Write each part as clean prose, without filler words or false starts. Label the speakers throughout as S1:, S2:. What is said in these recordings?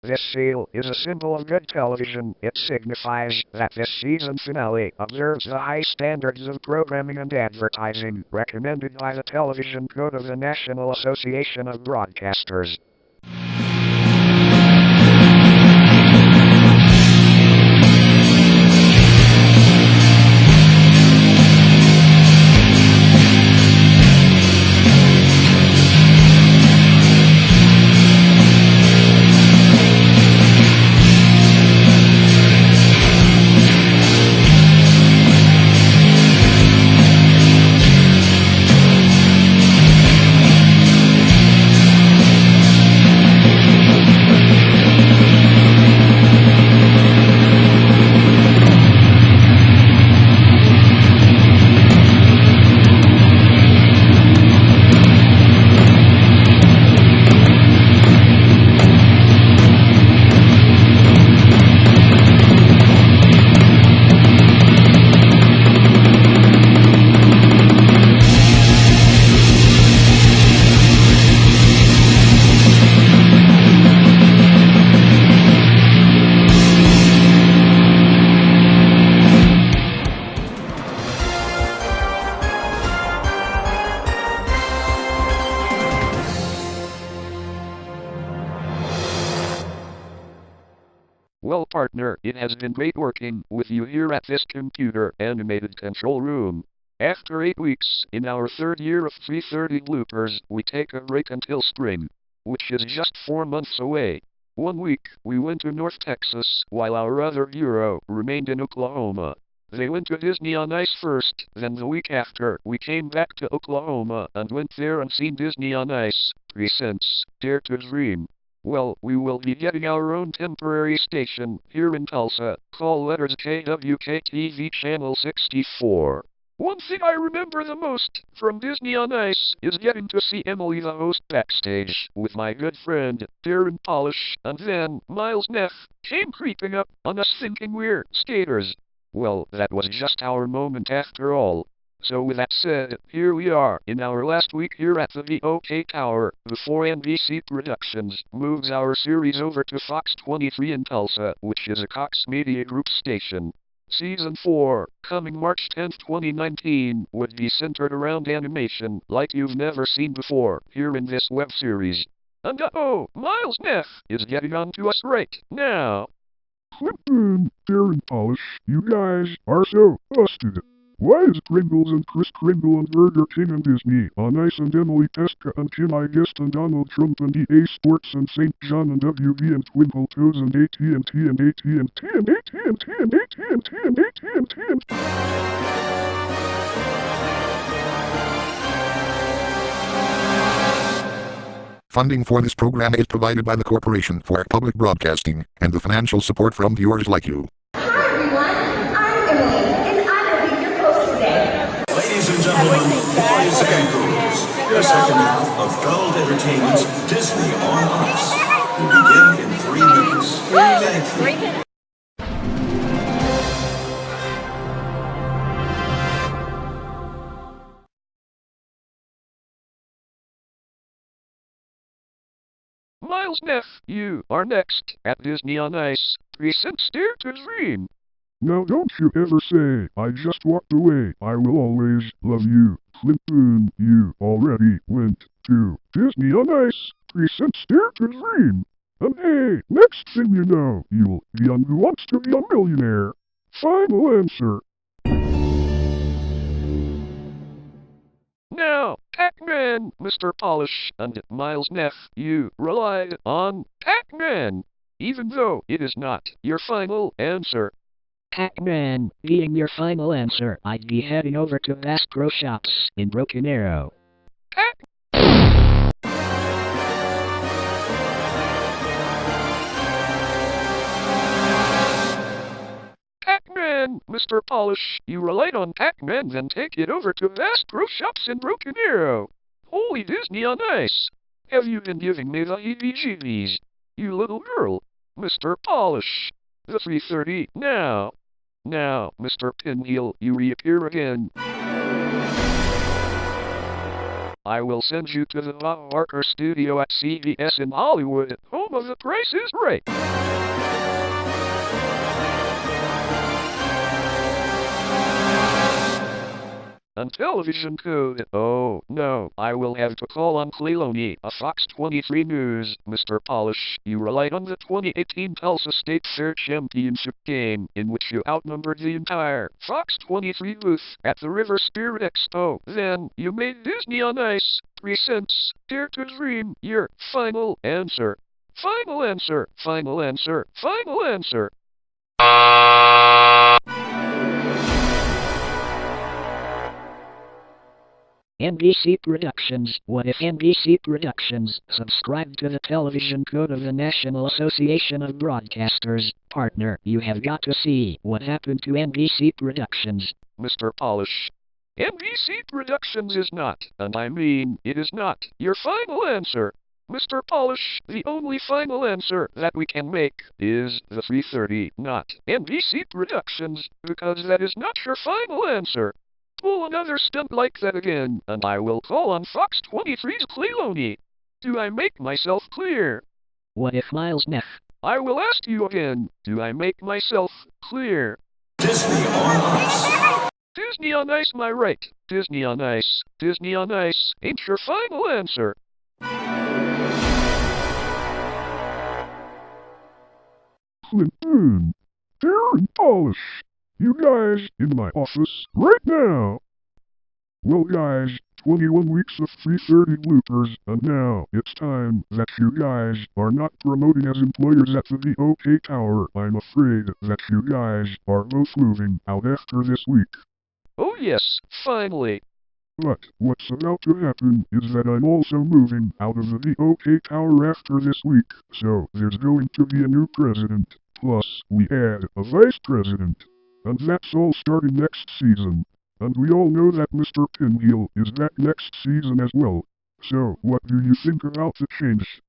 S1: This seal is a symbol of good television. It signifies that this season finale observes the high standards of programming and advertising recommended by the Television Code of the National Association of Broadcasters. Well, partner, it has been great working with you here at this computer animated control room. After 8 weeks, in our third year of 330 Bloopers, we take a break until spring, which is just 4 months away. 1 week, we went to North Texas, while our other hero remained in Oklahoma. They went to Disney on Ice first, then the week after, we came back to Oklahoma and went there and seen Disney on Ice, presents Dare to Dream. Well, we will be getting our own temporary station here in Tulsa. Call letters KWK-TV Channel 64. One thing I remember the most from Disney on Ice is getting to see Emily the host backstage with my good friend, Darren Polish, and then Miles Neff came creeping up on us thinking we're skaters. Well, that was just our moment after all. So with that said, here we are, in our last week here at the BOK Tower, before NBC Productions moves our series over to Fox 23 in Tulsa, which is a Cox Media Group station. Season 4, coming March 10, 2019, would be centered around animation like you've never seen before, here in this web series. And Miles Neff is getting on to us right now.
S2: Clinton, Darren Polish, you guys are so busted. Why is Pringles and Kris Kringle and Burger King and Disney on Ice and Emily Pesca and Kim I Guest and Donald Trump and EA Sports and St. John and WB and Twinkle Toes and AT&T and AT&T and AT&T and AT&T and AT&T and
S3: Funding for this program is provided by the Corporation for Public Broadcasting and the financial support from viewers like you.
S4: Hi everyone, I'm Emily, and I will be your host today.
S5: Ladies and gentlemen, boys and girls, your second half of Gold Entertainment's Disney on Ice will begin in 3 minutes. Thank you.
S1: Miles Neff, you are next at Disney on Ice, presents Dare to Dream.
S2: Now don't you ever say, I just walked away. I will always love you. Clinton, you already went to Disney on Ice, presents Dare to Dream. And hey, next thing you know, you'll be on Who Wants to Be a Millionaire. Final answer.
S1: Now, Pac-Man, Mr. Polish, and Miles Neff, you relied on Pac-Man, even though it is not your final answer.
S6: Pac-Man being your final answer, I'd be heading over to Bass Pro Shops in Broken Arrow.
S1: Pac-Man, Mr. Polish, you relied on Pac-Man, then take it over to Bass Pro Shops in Broken Arrow. Holy Disney on Ice! Have you been giving me the heebie-jeebies? You little girl, Mr. Polish. The 3:30 now. Now, Mr. Pinwheel, you reappear again. I will send you to the Bob Barker studio at CVS in Hollywood, home of The Price is Right. On television code. Oh, no, I will have to call on Cleone, a Fox 23 News. Mr. Polish, you relied on the 2018 Tulsa State Fair Championship game, in which you outnumbered the entire Fox 23 booth at the River Spirit Expo. Then, you made Disney on Ice presents Dare to Dream your final answer. Final answer. Final answer. Final answer.
S6: NBC Productions. What if NBC Productions subscribed to the television code of the National Association of Broadcasters? Partner, you have got to see what happened to NBC Productions.
S1: Mr. Polish, NBC Productions is not, and I mean it is not, your final answer. Mr. Polish, the only final answer that we can make is the 3:30, not NBC Productions, because that is not your final answer. Pull another stunt like that again, and I will call on Fox 23's Cleone. Do I make myself clear?
S6: What if Miles Neff?
S1: I will ask you again, do I make myself clear?
S5: Disney on Ice.
S1: Disney on Ice, my right. Disney on Ice. Disney on Ice ain't your final answer.
S2: Clinton, Darren Polish. You guys in my office right now. Well guys, 21 weeks of 3:30 bloopers, and now it's time that you guys are not promoting as employers at the BOK Tower. I'm afraid that you guys are both moving out after this week.
S1: Oh yes, finally.
S2: But what's about to happen is that I'm also moving out of the BOK Tower after this week, so there's going to be a new president. Plus, we add a vice president. And that's all starting next season. And we all know that Mr. Pinwheel is back next season as well. So, what do you think about the change?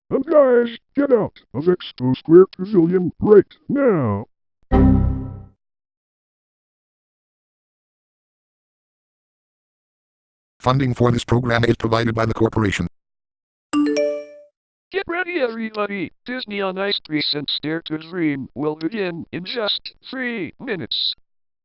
S2: And guys, get out of Expo Square Pavilion right now!
S3: Funding for this program is provided by the corporation.
S1: Get ready everybody, Disney on Ice presents Dare to Dream will begin in just 3 minutes.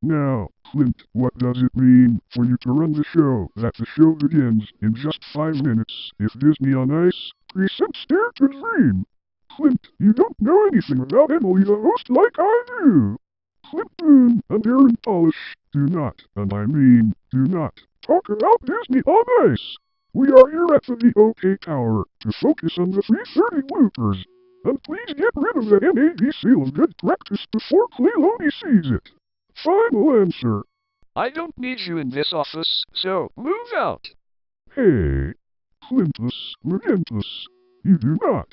S2: Now, Clint, what does it mean for you to run the show that the show begins in just 5 minutes if Disney on Ice presents Dare to Dream? Clint, you don't know anything about Emily the host like I do. Clint Boone and Aaron Polish do not, and I mean do not, talk about Disney on Ice. We are here at the BOK Tower to focus on the 3:30 bloopers. And please get rid of the NAB seal of good practice before Cleone sees it. Final answer.
S1: I don't need you in this office, so move out.
S2: Hey, Clintus Magentus, you do not.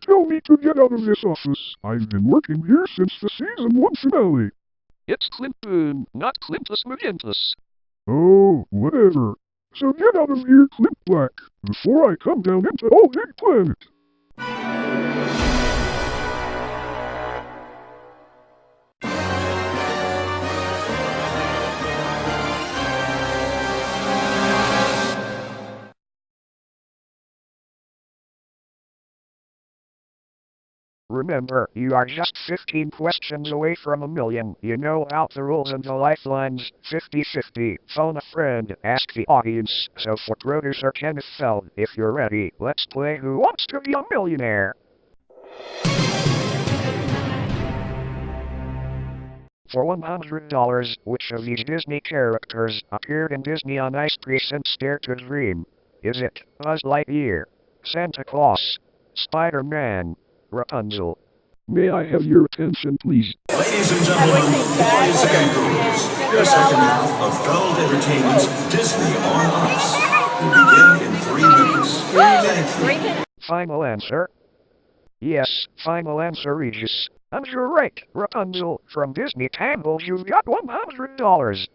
S2: Tell me to get out of this office. I've been working here since the season 1 finale.
S1: It's Clint Boone, not Clintus Magentus.
S2: Oh, whatever. So get out of here, Clint Black, before I come down into All Big Planet.
S6: Remember, you are just 15 questions away from $1 million. You know about the rules and the lifelines. 50-50. Phone a friend. Ask the audience. So for producer Kenneth Feld, if you're ready, let's play Who Wants to Be a Millionaire? For $100, which of these Disney characters appeared in Disney on Ice presents Dare to Dream? Is it Buzz Lightyear, Santa Claus, Spider-Man, Rapunzel?
S2: May I have your attention, please?
S5: Ladies and gentlemen, boys and girls, the second half of Feld Entertainment's Disney on Ice will begin in 3 minutes. Thank you.
S6: Final answer? Yes, final answer, Regis. And you're right, Rapunzel. From Disney Tangled, you've got $100.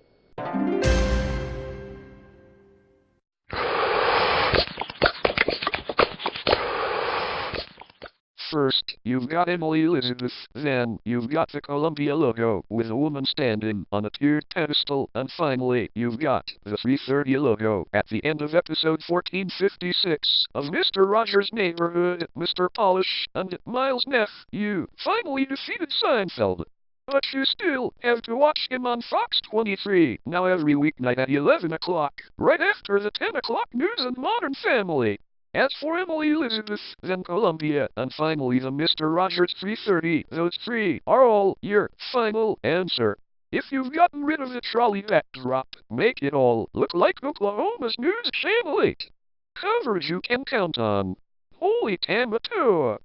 S1: First, you've got Emily Elizabeth, then, you've got the Columbia logo with a woman standing on a tiered pedestal, and finally, you've got the 330 logo at the end of episode 1456 of Mr. Rogers' Neighborhood. Mr. Polish and Miles Neff, you finally defeated Seinfeld. But you still have to watch him on Fox 23, now every weeknight at 11 o'clock, right after the 10 o'clock news and Modern Family. As for Emily Elizabeth, then Columbia, and finally the Mr. Rogers 330, those three are all your final answer. If you've gotten rid of the trolley backdrop, make it all look like Oklahoma's News Channel 8. Coverage you can count on. Holy Tamatoa!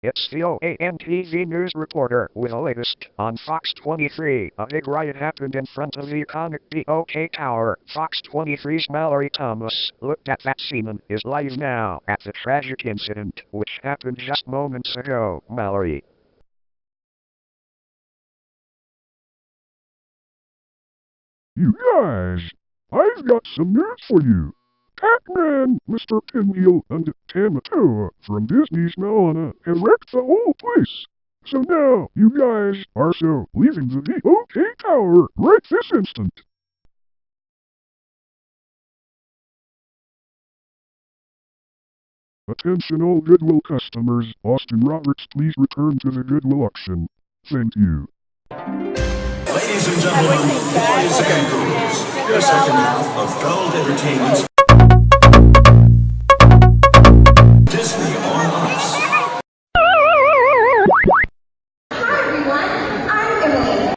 S6: It's the OAN-TV news reporter with the latest on Fox 23. A big riot happened in front of the iconic BOK Tower. Fox 23's Mallory Thomas looked at that scene and is live now at the tragic incident, which happened just moments ago. Mallory.
S2: You guys, I've got some news for you. Pac-Man, Mr. Pinwheel, and Tamatoa from Disney's Moana have wrecked the whole place. So now, you guys are so leaving the BOK Tower right this instant. Attention all Goodwill customers, Austin Roberts please return to the Goodwill auction. Thank you.
S5: Ladies and gentlemen, boys and girls, the second half of Gold Entertainment's Disney on Ice.
S4: Hi everyone, I'm Emily.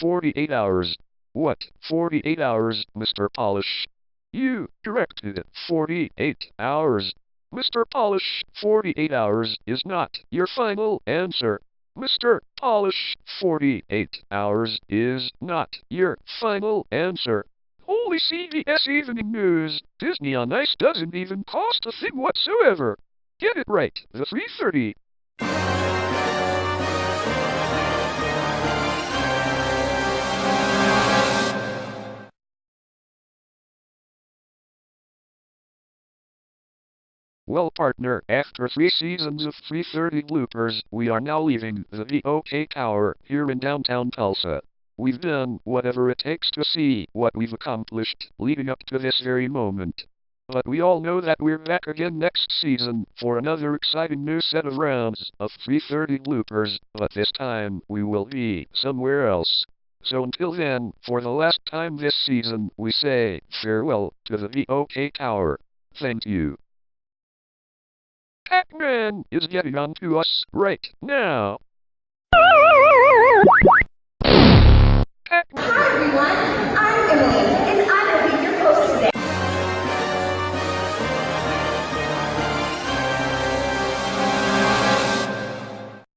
S1: 48 hours. What? 48 hours, Mr. Polish? You corrected it. 48 hours. Mr. Polish, 48 hours is not your final answer. Mr. Polish, 48 hours is not your final answer. Holy CBS Evening News, Disney on Ice doesn't even cost a thing whatsoever. Get it right, the 330. Well, partner, after 3 seasons of 330 bloopers, we are now leaving the BOK Tower here in downtown Tulsa. We've done whatever it takes to see what we've accomplished leading up to this very moment. But we all know that we're back again next season for another exciting new set of rounds of 330 bloopers, but this time we will be somewhere else. So until then, for the last time this season, we say farewell to the BOK Tower. Thank you. Pac-Man is getting on to us right now. Pac-Man.
S4: Hi everyone, I'm Emily, and I will be your host today.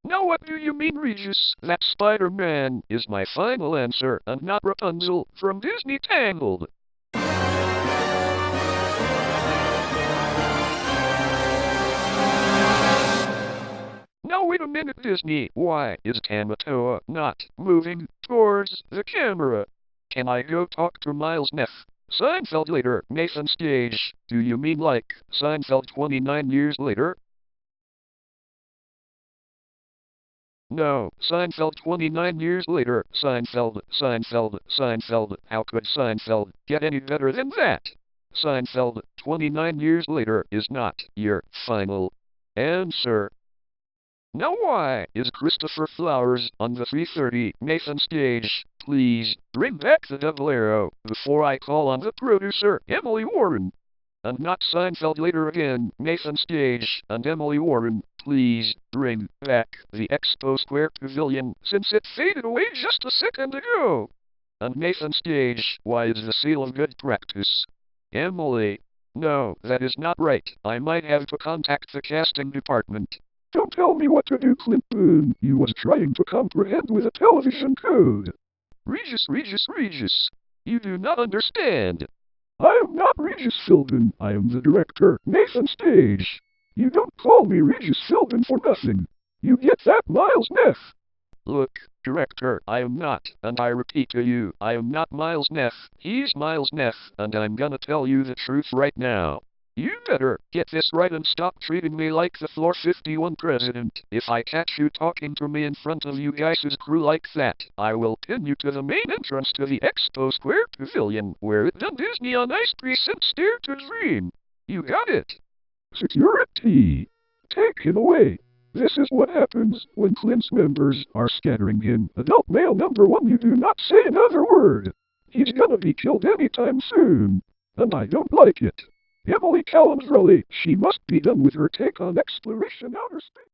S1: Now what do you mean, Regis? That Spider-Man is my final answer and not Rapunzel from Disney Tangled. Now wait a minute, Disney. Why is Tamatoa not moving towards the camera? Can I go talk to Miles Neff? Seinfeld later, Nathan Stage. Do you mean like Seinfeld 29 years later? No, Seinfeld 29 years later. Seinfeld. How could Seinfeld get any better than that? Seinfeld 29 years later is not your final answer. Now why is Christopher Flowers on the 330 Nathan Stage? Please, bring back the double arrow before I call on the producer, Emily Warren. And not Seinfeld later again. Nathan Stage and Emily Warren, please bring back the Expo Square Pavilion since it faded away just a second ago. And Nathan Stage, why is the seal of good practice? Emily, no, that is not right. I might have to contact the casting department.
S2: Don't tell me what to do, Clint Boone. You was trying to comprehend with a television code.
S1: Regis, you do not understand.
S2: I am not Regis Philbin. I am the director, Nathan Stage. You don't call me Regis Philbin for nothing. You get that, Miles Neff?
S1: Look, director, I am not, and I repeat to you, I am not Miles Neff. He's Miles Neff, and I'm gonna tell you the truth right now. You better get this right and stop treating me like the Floor 51 president. If I catch you talking to me in front of you guys' crew like that, I will pin you to the main entrance to the Expo Square Pavilion, where it done Disney on Ice presents Dare to Dream. You got it?
S2: Security! Take him away. This is what happens when Clint's members are scattering him. Adult male number 1, you do not say another word. He's gonna be killed anytime soon. And I don't like it. Emily Callum's Raleigh, she must be done with her take on exploration outer space.